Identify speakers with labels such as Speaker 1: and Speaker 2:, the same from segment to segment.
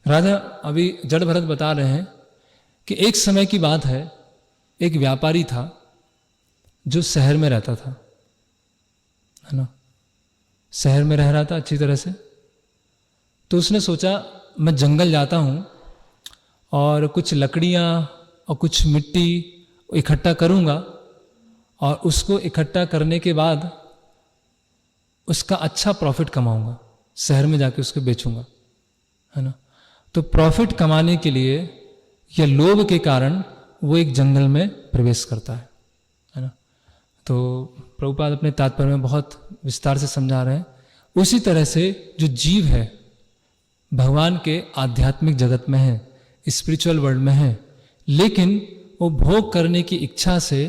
Speaker 1: राजा अभी जड़ भरत बता रहे हैं कि एक समय की बात है, एक व्यापारी था जो शहर में रहता था, है ना, शहर में रह रहा था अच्छी तरह से। तो उसने सोचा मैं जंगल जाता हूँ और कुछ लकड़ियाँ और कुछ मिट्टी इकट्ठा करूँगा और उसको इकट्ठा करने के बाद उसका अच्छा प्रॉफिट कमाऊँगा, शहर में जाके उसको बेचूँगा, है ना। तो प्रॉफिट कमाने के लिए या लोभ के कारण वो एक जंगल में प्रवेश करता है ना। तो प्रभुपाद अपने तात्पर्य में बहुत विस्तार से समझा रहे हैं। उसी तरह से जो जीव है भगवान के आध्यात्मिक जगत में है, स्पिरिचुअल वर्ल्ड में है, लेकिन वो भोग करने की इच्छा से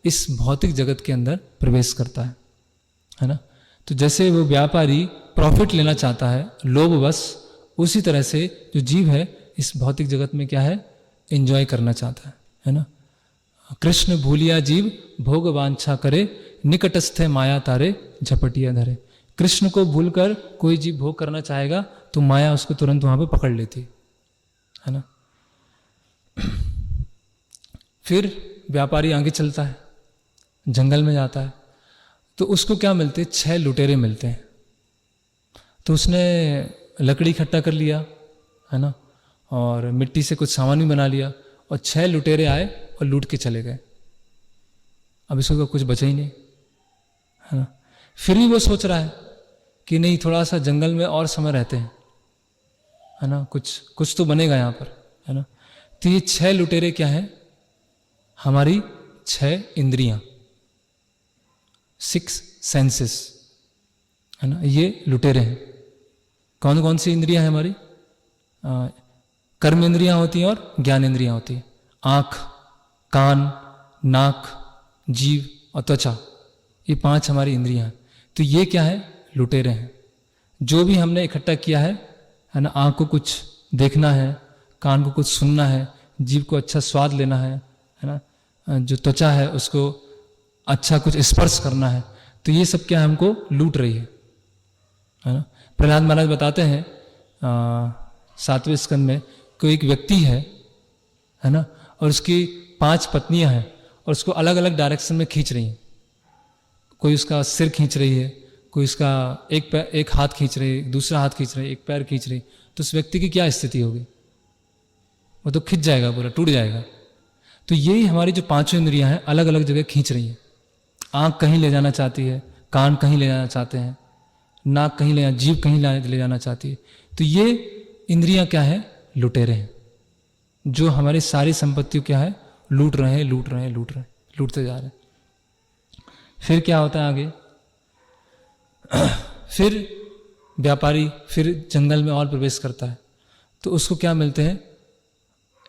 Speaker 1: इस भौतिक जगत के अंदर प्रवेश करता है ना। तो जैसे वो व्यापारी प्रॉफिट लेना चाहता है लोभवश, उसी तरह से जो जीव है इस भौतिक जगत में क्या है, एंजॉय करना चाहता है ना। कृष्ण भूलिया जीव भोग वांछा करे, निकटस्थे माया तारे झपटिया धरे। कृष्ण को भूलकर कोई जीव भोग करना चाहेगा तो माया उसको तुरंत वहां पे पकड़ लेती है ना। फिर व्यापारी आगे चलता है, जंगल में जाता है, तो उसको क्या मिलते, 6 लुटेरे मिलते हैं। तो उसने लकड़ी इकट्ठा कर लिया, है ना, और मिट्टी से कुछ सामान भी बना लिया, और 6 लुटेरे आए और लूट के चले गए। अब इसको कुछ बचा ही नहीं, है ना। फिर भी वो सोच रहा है कि नहीं, थोड़ा सा जंगल में और समय रहते हैं, है ना, कुछ तो बनेगा यहाँ पर, है ना। तो ये 6 लुटेरे क्या है, हमारी 6 इंद्रियां, 6 सेंसेस, है ना, ये लुटेरे हैं। कौन कौन सी इंद्रियां हैं हमारी, कर्म इंद्रियां होती हैं और ज्ञान इंद्रियां होती हैं। आँख, कान, नाक, जीव और त्वचा, ये 5 हमारी इंद्रियां हैं। तो ये क्या है, लुटेरे हैं। जो भी हमने इकट्ठा किया है ना, आँख को कुछ देखना है, कान को कुछ सुनना है, जीव को अच्छा स्वाद लेना है ना, जो त्वचा है उसको अच्छा कुछ स्पर्श करना है, तो ये सब क्या हमको लूट रही है ना। प्रहलाद महाराज बताते हैं 7वें स्कंद में, कोई एक व्यक्ति है ना, और उसकी 5 पत्नियां हैं और उसको अलग अलग डायरेक्शन में खींच रही हैं। कोई उसका सिर खींच रही है, कोई उसका एक हाथ खींच रही है, दूसरा हाथ खींच रही है, एक पैर खींच रही है। तो उस व्यक्ति की क्या स्थिति होगी, वो तो खिंच जाएगा, पूरा टूट जाएगा। तो यही हमारी जो 5 इंद्रियां हैं अलग अलग जगह खींच रही हैं। आँख कहीं ले जाना चाहती है, कान कहीं ले जाना चाहते हैं, नाक कहीं ले, जीभ कहीं ले जाना चाहती है। तो ये इंद्रियां क्या है, लुटेरे हैं, जो हमारी सारी संपत्ति क्या है, लूट रहे हैं, लूटते जा रहे हैं। फिर क्या होता है आगे, फिर व्यापारी फिर जंगल में और प्रवेश करता है, तो उसको क्या मिलते हैं,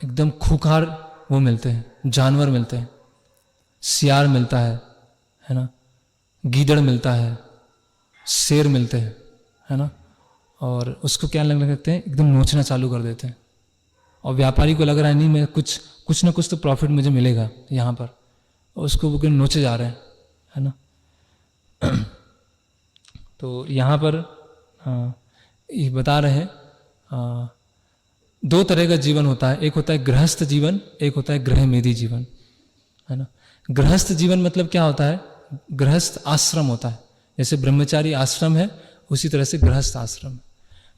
Speaker 1: एकदम खूंखार वो मिलते हैं, जानवर मिलते हैं। सियार मिलता है ना, गीदड़ मिलता है, शेर मिलते हैं, है ना। और उसको क्या लगने लगते हैं, एकदम नोचना चालू कर देते हैं। और व्यापारी को लग रहा है नहीं, मैं कुछ ना कुछ तो प्रॉफिट मुझे मिलेगा यहाँ पर, और उसको वो नोचे जा रहे हैं, है ना। तो यहाँ पर ये बता रहे हैं 2 तरह का जीवन होता है, एक होता है गृहस्थ जीवन, एक होता है गृहमेधी जीवन, है ना। गृहस्थ जीवन मतलब क्या होता है, गृहस्थ आश्रम होता है। जैसे ब्रह्मचारी आश्रम है, उसी तरह से गृहस्थ आश्रम है।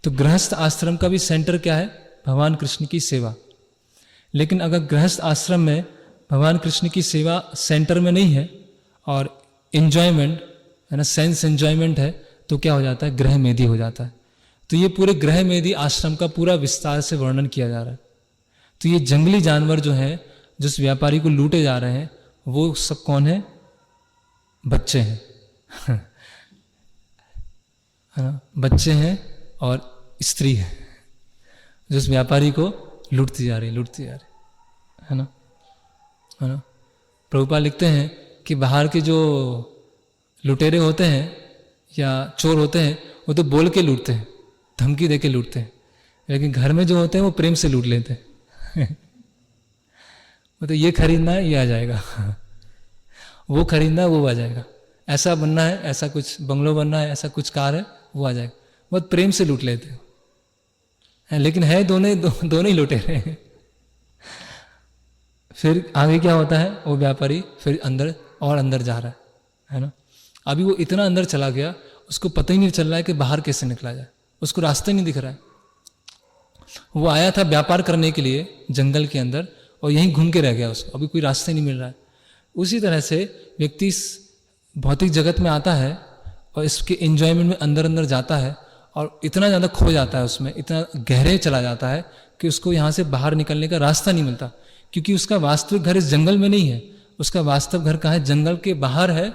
Speaker 1: तो गृहस्थ आश्रम का भी सेंटर क्या है, भगवान कृष्ण की सेवा। लेकिन अगर गृहस्थ आश्रम में भगवान कृष्ण की सेवा सेंटर में नहीं है और एंजॉयमेंट, है ना, सेंस एंजॉयमेंट है, तो क्या हो जाता है, गृह मेधी हो जाता है। तो ये पूरे गृह मेधी आश्रम का पूरा विस्तार से वर्णन किया जा रहा है। तो ये जंगली जानवर जो है, जिस व्यापारी को लूटे जा रहे हैं, वो सब कौन है, बच्चे हैं, है ना, बच्चे हैं और स्त्री है, जो उस व्यापारी को लूटती जा रही है ना। प्रभुपाद लिखते हैं कि बाहर के जो लुटेरे होते हैं या चोर होते हैं, वो तो बोल के लूटते हैं, धमकी दे के लूटते हैं, लेकिन घर में जो होते हैं वो प्रेम से लूट लेते हैं। वो तो ये खरीदना है, ये आ जाएगा, वो खरीदना है, वो आ जाएगा, ऐसा बनना है, ऐसा कुछ बंगलो बनना है, ऐसा कुछ कार है, वो आ जाएगा। बहुत प्रेम से लूट लेते हैं, लेकिन है दोनों ही लुटेरे हैं। फिर आगे क्या होता है, वो व्यापारी फिर अंदर और अंदर जा रहा है ना। अभी वो इतना अंदर चला गया, उसको पता ही नहीं चल रहा है कि बाहर कैसे निकला जाए, उसको रास्ता नहीं दिख रहा है। वो आया था व्यापार करने के लिए जंगल के अंदर, और यहीं घूम के रह गया, उसको अभी कोई रास्ता नहीं मिल रहा है। उसी तरह से व्यक्ति इस भौतिक जगत में आता है और इसके एंजॉयमेंट में अंदर अंदर जाता है, और इतना ज़्यादा खो जाता है उसमें, इतना गहरे चला जाता है कि उसको यहाँ से बाहर निकलने का रास्ता नहीं मिलता, क्योंकि उसका वास्तविक घर इस जंगल में नहीं है। उसका वास्तव घर कहाँ है? जंगल के बाहर है,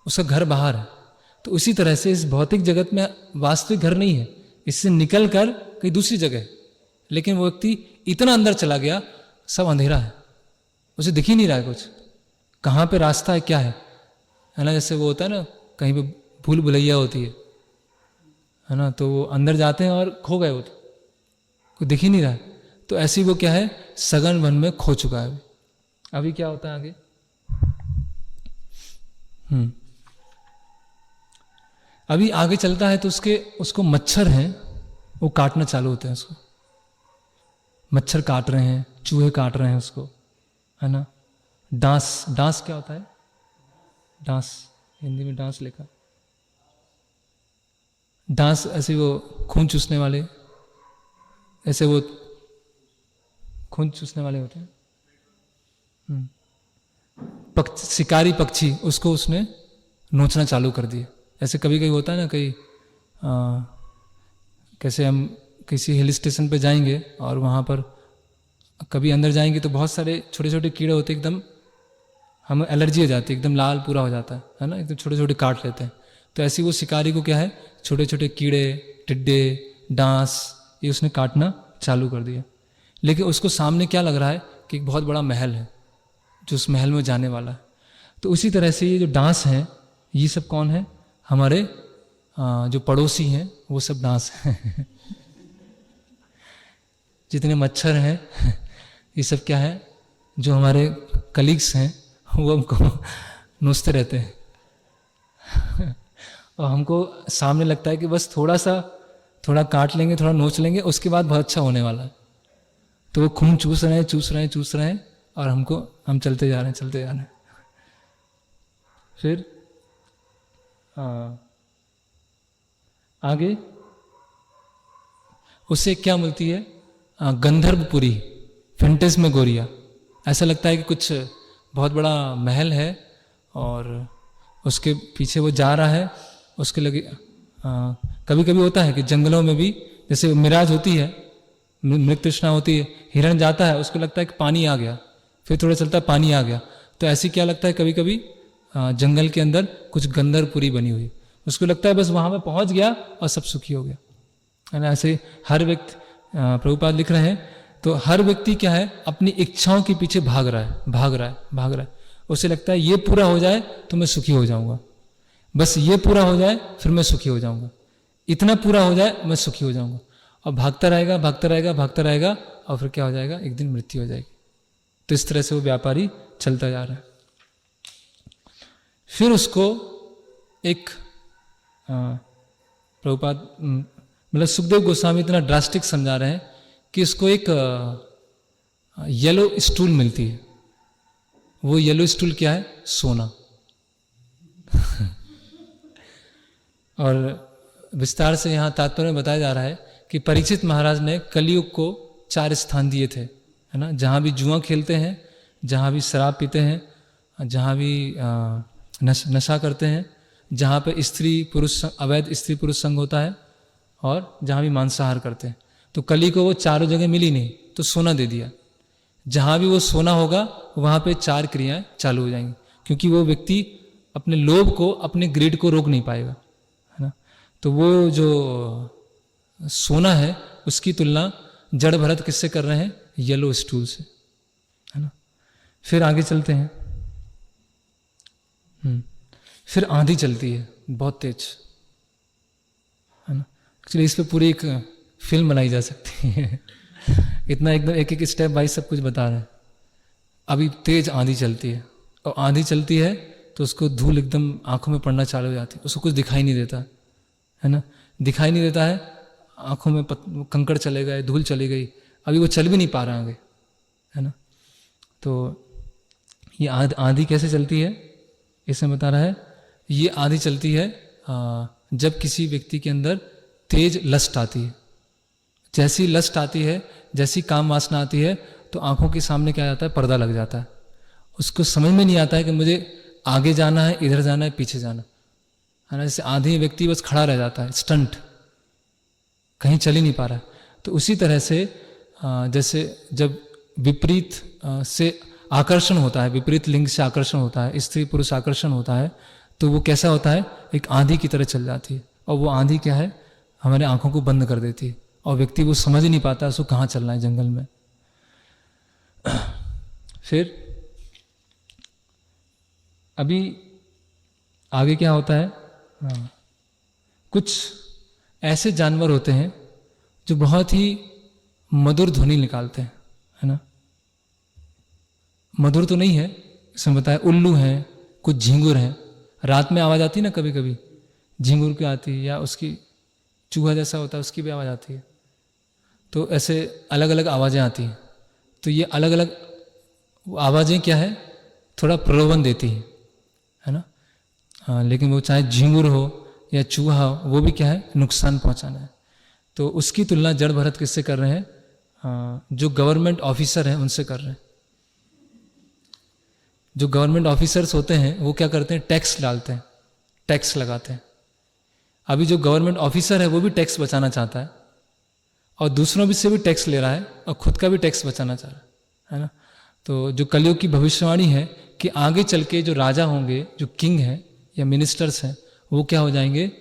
Speaker 1: उसका घर बाहर है। तो उसी तरह से इस भौतिक जगत में वास्तविक घर नहीं है, इससे निकल कर कहीं दूसरी जगह है। लेकिन वो व्यक्ति इतना अंदर चला गया, सब अंधेरा है, उसे दिख ही नहीं रहा है कुछ, कहाँ पे रास्ता है, क्या है ना। जैसे वो होता है ना, कहीं पे भूल भुलैया होती है ना, तो वो अंदर जाते हैं और खो गए, वो तो कोई दिख ही नहीं रहा है। तो ऐसी वो क्या है, सघन वन में खो चुका है। अभी क्या होता है आगे? अभी आगे चलता है तो उसको मच्छर हैं, वो काटना चालू होते हैं उसको। मच्छर काट रहे हैं, चूहे काट रहे हैं उसको, है ना। डांस क्या होता है? डांस, हिंदी में डांस लिखा। डांस ऐसे वो खून चूसने वाले, ऐसे वो खून चूसने वाले होते हैं। शिकारी पक्षी, उसको उसने नोचना चालू कर दिया। ऐसे कभी कभी होता है ना, कहीं कैसे हम किसी हिल स्टेशन पे जाएंगे और वहाँ पर कभी अंदर जाएंगे तो बहुत सारे छोटे छोटे कीड़े होते हैं, एकदम हमें एलर्जी हो जाती है, एकदम लाल पूरा हो जाता है ना, एकदम छोटे छोटे काट लेते हैं। तो ऐसी वो शिकारी को क्या है, छोटे छोटे कीड़े, टिड्डे, डांस, ये उसने काटना चालू कर दिया। लेकिन उसको सामने क्या लग रहा है कि एक बहुत बड़ा महल है जो उस महल में जाने वाला है। तो उसी तरह से ये जो डांस हैं, ये सब कौन है? हमारे जो पड़ोसी हैं, वो सब डांस हैं। जितने मच्छर हैं, ये सब क्या है, जो हमारे कलीग्स हैं, वो हमको नोचते रहते हैं। और हमको सामने लगता है कि बस थोड़ा काट लेंगे, थोड़ा नोच लेंगे, उसके बाद बहुत अच्छा होने वाला है। तो वो खून चूस रहे हैं और हम चलते जा रहे हैं। फिर आगे उससे क्या मिलती है? गंधर्वपुरी, फैंटेस्मेगोरिया। ऐसा लगता है कि कुछ बहुत बड़ा महल है और उसके पीछे वो जा रहा है, उसके लगे कभी कभी होता है कि जंगलों में भी जैसे मिराज होती है, मृग तृष्णा होती है, हिरण जाता है, उसको लगता है कि पानी आ गया, फिर थोड़ा चलता है पानी आ गया। तो ऐसी क्या लगता है कभी कभी जंगल के अंदर कुछ गंधर्वपुरी बनी हुई, उसको लगता है बस वहां पे पहुंच गया और सब सुखी हो गया, है ना। ऐसे हर व्यक्ति, प्रभुपाद लिख रहे हैं, तो हर व्यक्ति क्या है, अपनी इच्छाओं के पीछे भाग रहा है। उसे लगता है ये पूरा हो जाए तो मैं सुखी हो जाऊंगा, बस ये पूरा हो जाए फिर मैं सुखी हो जाऊंगा, इतना पूरा हो जाए मैं सुखी हो जाऊंगा। और भागता रहेगा और फिर क्या हो जाएगा, एक दिन मृत्यु हो जाएगी। तो इस तरह से वो व्यापारी चलता जा रहा है। फिर उसको एक प्रभुपाद मतलब सुखदेव गोस्वामी इतना ड्रास्टिक समझा रहे हैं कि इसको एक येलो स्टूल मिलती है। वो येलो स्टूल क्या है? सोना। और विस्तार से यहाँ तात्पर्य में बताया जा रहा है कि परीक्षित महाराज ने कलयुग को 4 स्थान दिए थे, है ना। जहाँ भी जुआ खेलते हैं, जहाँ भी शराब पीते हैं, जहाँ भी नशा करते हैं, जहाँ पे अवैध स्त्री पुरुष संग होता है, और जहाँ भी मांसाहार करते हैं। तो कली को वो चारों जगह मिली नहीं, तो सोना दे दिया। जहाँ भी वो सोना होगा वहाँ पे 4 क्रियाएं चालू हो जाएंगी, क्योंकि वो व्यक्ति अपने लोभ को, अपने ग्रीड को रोक नहीं पाएगा, है ना। तो वो जो सोना है उसकी तुलना जड़ भरत किससे कर रहे हैं? येलो स्टूल से, है ना। फिर आगे चलते हैं। फिर आंधी चलती है बहुत तेज, है ना। एक्चुअली इस पे पूरी एक फिल्म बनाई जा सकती है। इतना एकदम एक स्टेप बाय सब कुछ बता रहे हैं। अभी तेज आंधी चलती है, और आंधी चलती है तो उसको धूल एकदम आंखों में पड़ना चालू हो जाती है, उसको कुछ दिखाई नहीं देता, है ना। दिखाई नहीं देता है, आंखों में कंकड़ चले गए, धूल चली गई, अभी वो चल भी नहीं पा रहा आगे, है ना। तो ये आंधी कैसे चलती है, इसमें बता रहा है, ये आंधी चलती है जब किसी व्यक्ति के अंदर तेज लस्ट आती है। जैसी लस्ट आती है, जैसी काम वासना आती है, तो आंखों के सामने क्या जाता है, पर्दा लग जाता है। उसको समझ में नहीं आता है कि मुझे आगे जाना है, इधर जाना है, पीछे जाना है ना। जैसे आधी व्यक्ति बस खड़ा रह जाता है, स्टंट, कहीं चल ही नहीं पा रहा है। तो उसी तरह से जैसे जब विपरीत से आकर्षण होता है, विपरीत लिंग से आकर्षण होता है, स्त्री पुरुष आकर्षण होता है, तो वो कैसा होता है, एक आंधी की तरह चल जाती है। और वो आंधी क्या है, हमारे आंखों को बंद कर देती है, और व्यक्ति वो समझ ही नहीं पाता उसको कहाँ चलना है जंगल में। फिर अभी आगे क्या होता है, कुछ ऐसे जानवर होते हैं जो बहुत ही मधुर ध्वनि निकालते हैं, है ना। मधुर तो नहीं है, इसमें बताया उल्लू हैं, कुछ झींगुर हैं। रात में आवाज़ आती है ना, कभी कभी झींगुर की आती है, या उसकी चूहा जैसा होता है उसकी भी आवाज़ आती है। तो ऐसे अलग अलग आवाज़ें आती हैं। तो ये अलग अलग आवाज़ें क्या है, थोड़ा प्रलोभन देती है ना। लेकिन वो चाहे झींगुर हो या चूहा हो, वो भी क्या है, नुकसान पहुंचाना है। तो उसकी तुलना जड़ भरत किससे कर रहे हैं, जो गवर्नमेंट ऑफिसर हैं उनसे कर रहे हैं। जो गवर्नमेंट ऑफिसर्स होते हैं वो क्या करते हैं, टैक्स डालते हैं, टैक्स लगाते हैं। अभी जो गवर्नमेंट ऑफिसर है वो भी टैक्स बचाना चाहता है, और दूसरों भी से भी टैक्स ले रहा है, और खुद का भी टैक्स बचाना चाह रहा है ना। तो जो कलयुग की भविष्यवाणी है कि आगे चल के जो राजा होंगे, जो किंग हैं या मिनिस्टर्स हैं, वो क्या हो जाएंगे,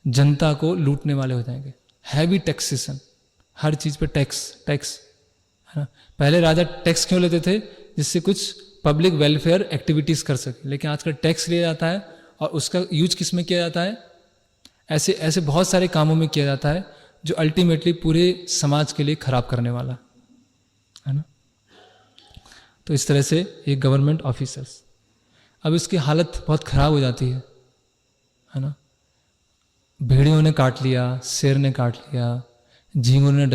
Speaker 1: जनता को लूटने वाले हो जाएंगे। हैवी टैक्सेशन, हर चीज़ पे टैक्स टैक्स, है ना। पहले राजा टैक्स क्यों लेते थे, जिससे कुछ पब्लिक वेलफेयर एक्टिविटीज़ कर सके। लेकिन आजकल टैक्स लिया जाता है, और उसका यूज किस में किया जाता है, ऐसे ऐसे बहुत सारे कामों में किया जाता है जो अल्टीमेटली पूरे समाज के लिए खराब करने वाला है ना। तो इस तरह से ये गवर्नमेंट ऑफिसर्स, अब इसकी हालत बहुत ख़राब हो जाती है ना। भेड़ियों ने काट लिया, शेर ने काट लिया, झींगुर ने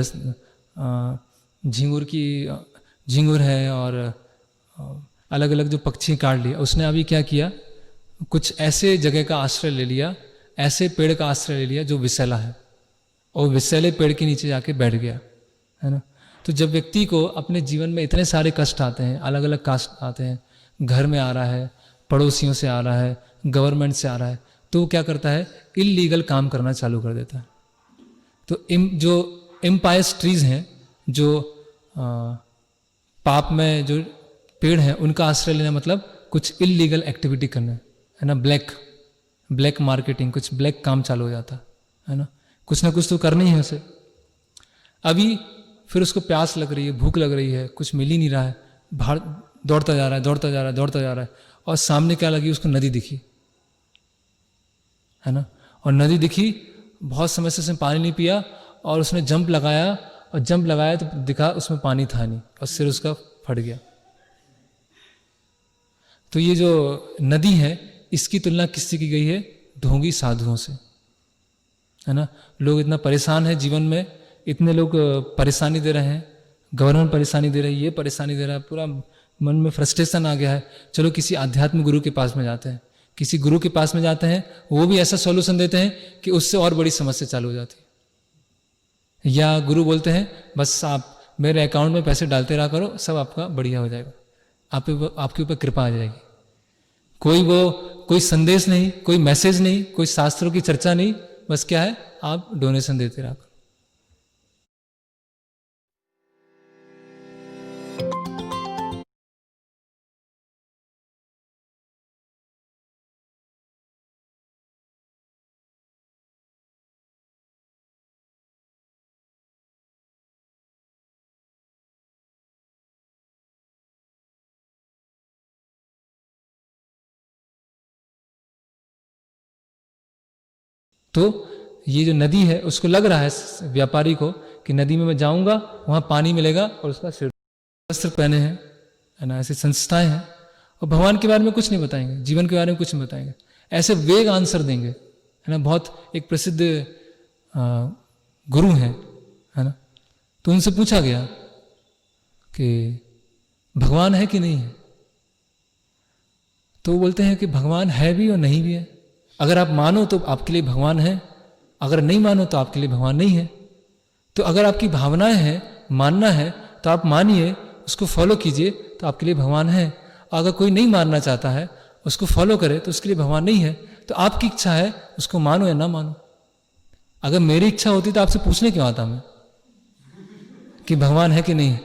Speaker 1: झींगुर है, और अलग अलग जो पक्षी काट लिया। उसने अभी क्या किया, कुछ ऐसे जगह का आश्रय ले लिया, ऐसे पेड़ का आश्रय ले लिया जो विषैला है, और विषैले पेड़ के नीचे जाके बैठ गया, है ना। तो जब व्यक्ति को अपने जीवन में इतने सारे कष्ट आते हैं, अलग अलग कष्ट आते हैं, घर में आ रहा है, पड़ोसियों से आ रहा है, गवर्नमेंट से आ रहा है, तो वो क्या करता है, इल्लीगल काम करना चालू कर देता है। तो जो इम्पायस ट्रीज हैं, जो पाप में जो पेड़ हैं, उनका आश्रय लेना मतलब कुछ इल्लीगल एक्टिविटी करना है ना। ब्लैक मार्केटिंग, कुछ ब्लैक काम चालू हो जाता है ना। कुछ ना कुछ तो करना ही है उसे। अभी फिर उसको प्यास लग रही है, भूख लग रही है, कुछ मिल ही नहीं रहा है, बाहर दौड़ता जा रहा है, और सामने क्या लगी, उसको नदी दिखी, है ना। और नदी दिखी, बहुत समय से उसने पानी नहीं पिया, और उसने जंप लगाया तो दिखा उसमें पानी था नहीं, और सिर उसका फट गया। तो ये जो नदी है, इसकी तुलना किससे की गई है, ढोंगी साधुओं से, है ना। लोग इतना परेशान है जीवन में, इतने लोग परेशानी दे रहे हैं, गवर्नमेंट परेशानी दे रही है, ये परेशानी दे रहा है, पूरा मन में फ्रस्ट्रेशन आ गया है। चलो किसी आध्यात्मिक गुरु के पास में जाते हैं, किसी गुरु के पास में जाते हैं, वो भी ऐसा सॉल्यूशन देते हैं कि उससे और बड़ी समस्या चालू हो जाती है। या गुरु बोलते हैं बस आप मेरे अकाउंट में पैसे डालते रहा करो, सब आपका बढ़िया हो जाएगा, आपके ऊपर कृपा आ जाएगी। कोई संदेश नहीं, कोई मैसेज नहीं, कोई शास्त्रों की चर्चा नहीं, बस क्या है, आप डोनेशन देते रहा करो। तो ये जो नदी है, उसको लग रहा है व्यापारी को कि नदी में मैं जाऊंगा, वहां पानी मिलेगा, और उसका सिर, वस्त्र पहने हैं, है ना। ऐसी संस्थाएं हैं, और भगवान के बारे में कुछ नहीं बताएंगे, जीवन के बारे में कुछ नहीं बताएंगे, ऐसे वेग आंसर देंगे, है ना। बहुत एक प्रसिद्ध गुरु हैं, है ना, तो उनसे पूछा गया कि भगवान है कि नहीं है। तो वो बोलते हैं कि भगवान है भी और नहीं भी है। अगर आप मानो तो आपके लिए भगवान है, अगर नहीं मानो तो आपके लिए भगवान नहीं है। तो अगर आपकी भावनाएं हैं, मानना है तो आप मानिए, उसको फॉलो कीजिए तो आपके लिए भगवान है। अगर कोई नहीं मानना चाहता है, उसको फॉलो करे तो उसके लिए भगवान नहीं है। तो आपकी इच्छा है, उसको मानो या ना मानो। अगर मेरी इच्छा होती तो आपसे पूछने क्यों आता मैं कि भगवान है कि नहीं,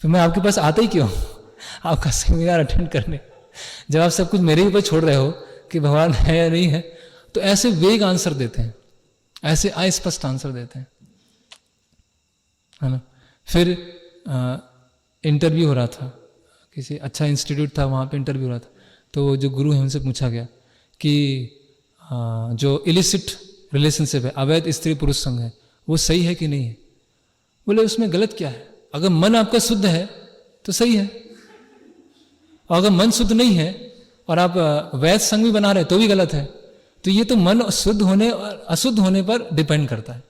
Speaker 1: फिर मैं आपके पास आता ही क्यों आपका सेमिनार अटेंड करने, जब आप सब कुछ मेरे ऊपर छोड़ रहे हो कि भगवान है या नहीं है। तो ऐसे वेग आंसर देते हैं, ऐसे अस्पष्ट आंसर देते हैं, है ना। फिर इंटरव्यू हो रहा था, किसी अच्छा इंस्टीट्यूट था, वहाँ पे इंटरव्यू हो रहा था। तो जो गुरु है उनसे पूछा गया कि जो इलिसिट रिलेशनशिप है, अवैध स्त्री पुरुष संग है, वो सही है कि नहीं है। बोले उसमें गलत क्या है, अगर मन आपका शुद्ध है तो सही है, और अगर मन शुद्ध नहीं है और आप वैध संग भी बना रहे तो भी गलत है। तो ये तो मन शुद्ध होने और अशुद्ध होने पर डिपेंड करता है।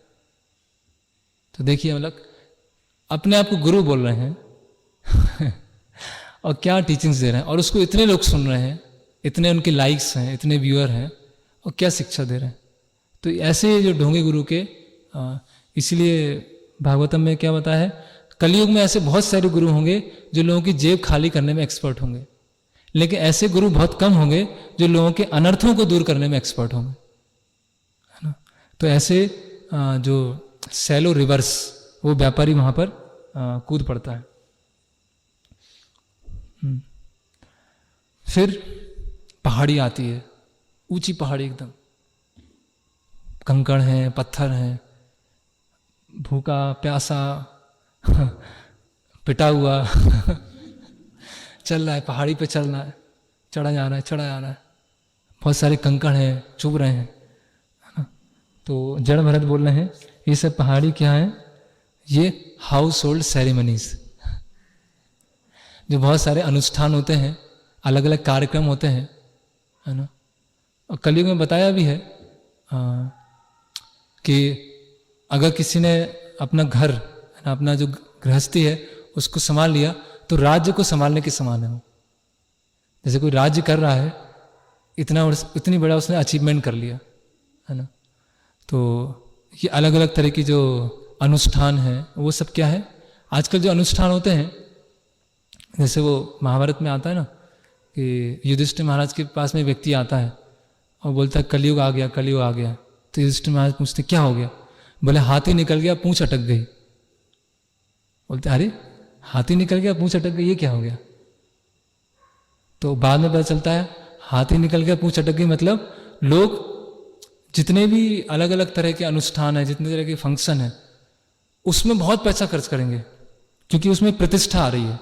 Speaker 1: तो देखिए मतलब अपने आप को गुरु बोल रहे हैं और क्या टीचिंग्स दे रहे हैं, और उसको इतने लोग सुन रहे हैं, इतने उनके लाइक्स हैं, इतने व्यूअर हैं, और क्या शिक्षा दे रहे हैं। तो ऐसे जो ढोंगे गुरु के, इसलिए भागवतम में क्या बताया है, कलयुग में ऐसे बहुत सारे गुरु होंगे जो लोगों की जेब खाली करने में एक्सपर्ट होंगे, लेकिन ऐसे गुरु बहुत कम होंगे जो लोगों के अनर्थों को दूर करने में एक्सपर्ट होंगे, है ना। तो ऐसे जो सैलो रिवर्स, वो व्यापारी वहां पर कूद पड़ता है। फिर पहाड़ी आती है, ऊंची पहाड़ी एकदम, कंकड़ हैं, पत्थर हैं, भूखा प्यासा पिटा हुआ चल रहा है, पहाड़ी पे चलना है, चढ़ा जा रहा है, चढ़ा जा रहा है, बहुत सारे कंकड़ हैं, चुभ रहे हैं, है ना। तो जड़ भरत बोल रहे हैं ये सब पहाड़ी क्या है, ये हाउस होल्ड सेरेमनीज, जो बहुत सारे अनुष्ठान होते हैं, अलग अलग कार्यक्रम होते हैं, है ना। और कलयुग में बताया भी है कि अगर किसी ने अपना घर, अपना जो गृहस्थी है उसको संभाल लिया तो राज्य को संभालने के समान है वो। जैसे कोई राज्य कर रहा है, इतनी बड़ा उसने अचीवमेंट कर लिया, है ना। तो ये अलग अलग तरह की जो अनुष्ठान है वो सब क्या है, आजकल जो अनुष्ठान होते हैं, जैसे वो महाभारत में आता है ना कि युधिष्ठिर महाराज के पास में व्यक्ति आता है और बोलता है कलयुग आ गया, कलयुग आ गया। तो युधिष्ठिर महाराज पूछते क्या हो गया, बोले हाथी निकल गया, पूंछ अटक गई। बोलते अरे हाथी निकल गया, पूंछ अटक गई, ये क्या हो गया। तो बाद में पता चलता है हाथी निकल गया, पूंछ अटक गई मतलब लोग जितने भी अलग अलग तरह के अनुष्ठान है, जितने तरह के फंक्शन है, उसमें बहुत पैसा खर्च करेंगे, क्योंकि उसमें प्रतिष्ठा आ रही है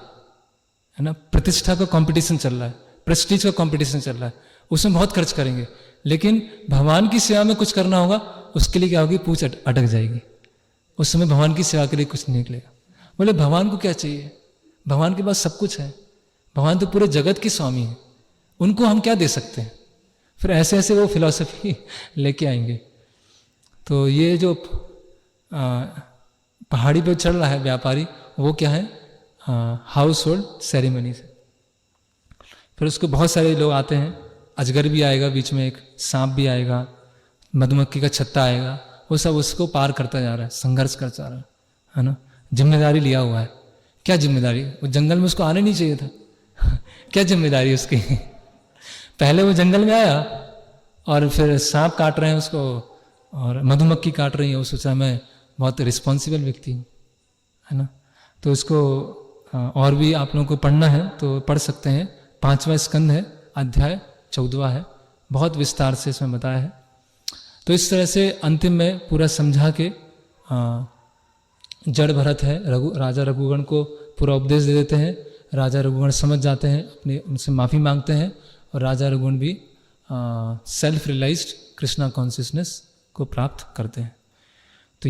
Speaker 1: ना। प्रतिष्ठा का कंपटीशन चल रहा है, प्रेस्टीज का कंपटीशन चल रहा है, उसमें बहुत खर्च करेंगे। लेकिन भगवान की सेवा में कुछ करना होगा, उसके लिए क्या होगी, पूंछ अटक जाएगी। उस समय भगवान की सेवा के लिए कुछ नहीं निकलेगा। बोले भगवान को क्या चाहिए, भगवान के पास सब कुछ है, भगवान तो पूरे जगत के स्वामी है, उनको हम क्या दे सकते हैं। फिर ऐसे ऐसे वो फिलॉसफी लेके आएंगे। तो ये जो पहाड़ी पे चढ़ रहा है व्यापारी, वो क्या है, हाउस होल्ड सेरेमनी से। फिर उसको बहुत सारे लोग आते हैं, अजगर भी आएगा बीच में, एक सांप भी आएगा, मधुमक्खी का छत्ता आएगा, वो सब उसको पार करता जा रहा है, संघर्ष करता जा रहा है ना। जिम्मेदारी लिया हुआ है। क्या जिम्मेदारी, वो जंगल में उसको आने नहीं चाहिए था क्या जिम्मेदारी उसकी पहले वो जंगल में आया और फिर सांप काट रहे हैं उसको और मधुमक्खी काट रही है, वो सोचा मैं बहुत रिस्पॉन्सिबल व्यक्ति हूँ, है ना। तो उसको और भी आप लोगों को पढ़ना है तो पढ़ सकते हैं, 5वां स्कंद है, अध्याय 14 है, बहुत विस्तार से इसमें बताया है। तो इस तरह से अंतिम में पूरा समझा के जड़ भरत है, राजा रघुगण को पूरा उपदेश दे देते हैं। राजा रघुगण समझ जाते हैं, अपने उनसे माफ़ी मांगते हैं, और राजा रघुगण भी सेल्फ रियलाइज्ड कृष्णा कॉन्शियसनेस को प्राप्त करते हैं।